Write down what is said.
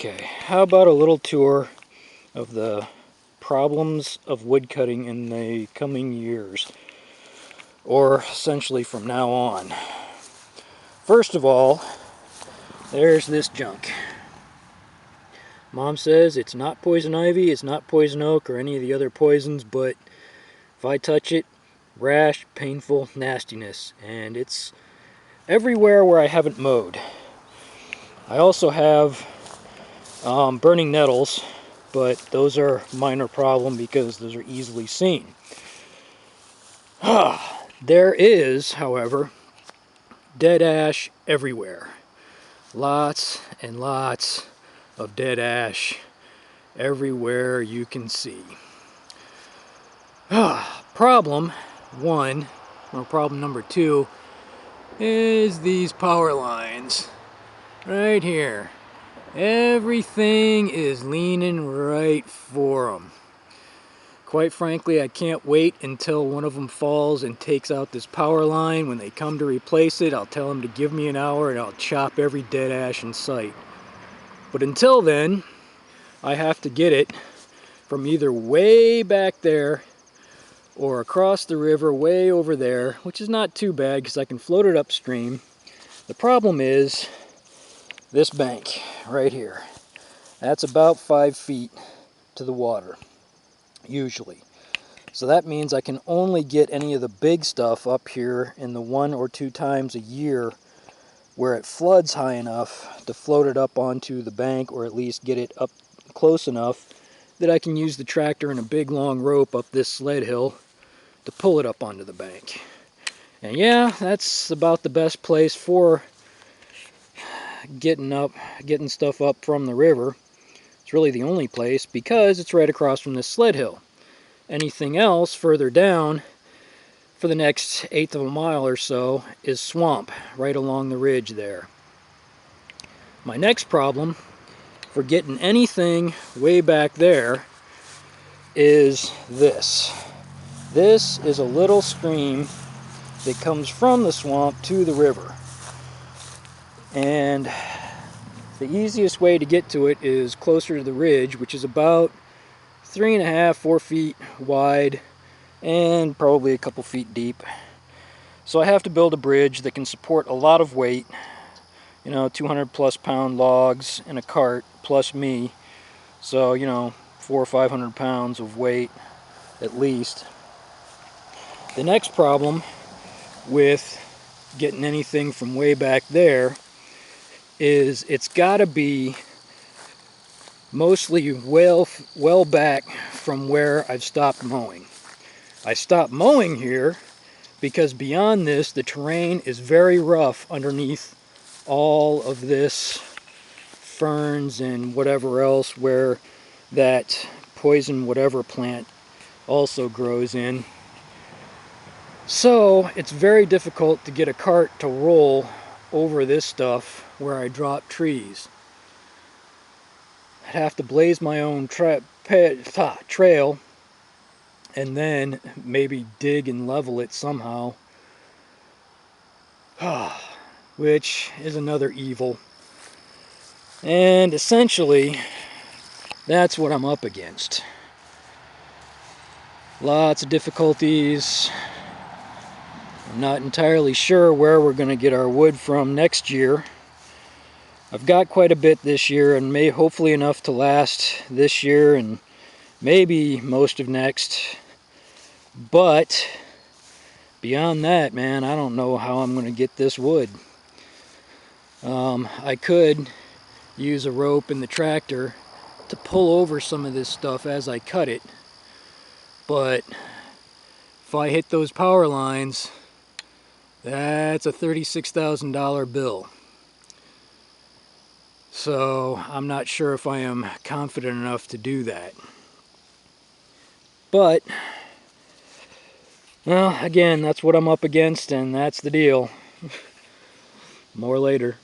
Okay, how about a little tour of the problems of woodcutting in the coming years, or essentially from now on. First of all, there's this junk. Mom says it's not poison ivy, it's not poison oak, or any of the other poisons, but if I touch it, rash, painful nastiness, and it's everywhere where I haven't mowed. I also have burning nettles, but those are a minor problem because those are easily seen. There is, however, dead ash everywhere. Lots and lots of dead ash everywhere you can see. Problem one, or problem number two, is these power lines right here. Everything is leaning right for them. Quite frankly, I can't wait until one of them falls and takes out this power line. When they come to replace it, I'll tell them to give me an hour and I'll chop every dead ash in sight. But until then, I have to get it from either way back there or across the river way over there, which is not too bad because I can float it upstream. The problem is this bank right here. That's about 5 feet to the water, usually. So that means I can only get any of the big stuff up here in the 1 or 2 times a year where it floods high enough to float it up onto the bank, or at least get it up close enough that I can use the tractor and a big long rope up this sled hill to pull it up onto the bank. And yeah, that's about the best place for getting stuff up from the river. It's really the only place because it's right across from this sled hill. Anything else further down for the next 1/8 of a mile or so is swamp right along the ridge there. My next problem for getting anything way back there is this. This is a little stream that comes from the swamp to the river. And the easiest way to get to it is closer to the ridge, which is about 3.5, 4 feet wide and probably a couple feet deep. So I have to build a bridge that can support a lot of weight, 200 plus pound logs in a cart plus me. So, 400 or 500 pounds of weight at least. The next problem with getting anything from way back there is it's got to be mostly well back from where I've stopped mowing. I stopped mowing here because beyond this the terrain is very rough underneath all of this ferns and whatever else where that poison whatever plant also grows in. So it's very difficult to get a cart to roll over this stuff where I drop trees. I'd have to blaze my own trail and then maybe dig and level it somehow, which is another evil. And essentially, that's what I'm up against. Lots of difficulties. I'm not entirely sure where we're going to get our wood from next year. I've got quite a bit this year, and hopefully enough to last this year and maybe most of next. But beyond that, man, I don't know how I'm going to get this wood. I could use a rope in the tractor to pull over some of this stuff as I cut it, but if I hit those power lines, that's a $36,000 bill. So I'm not sure if I am confident enough to do that. But, well, again, that's what I'm up against, and that's the deal. More later.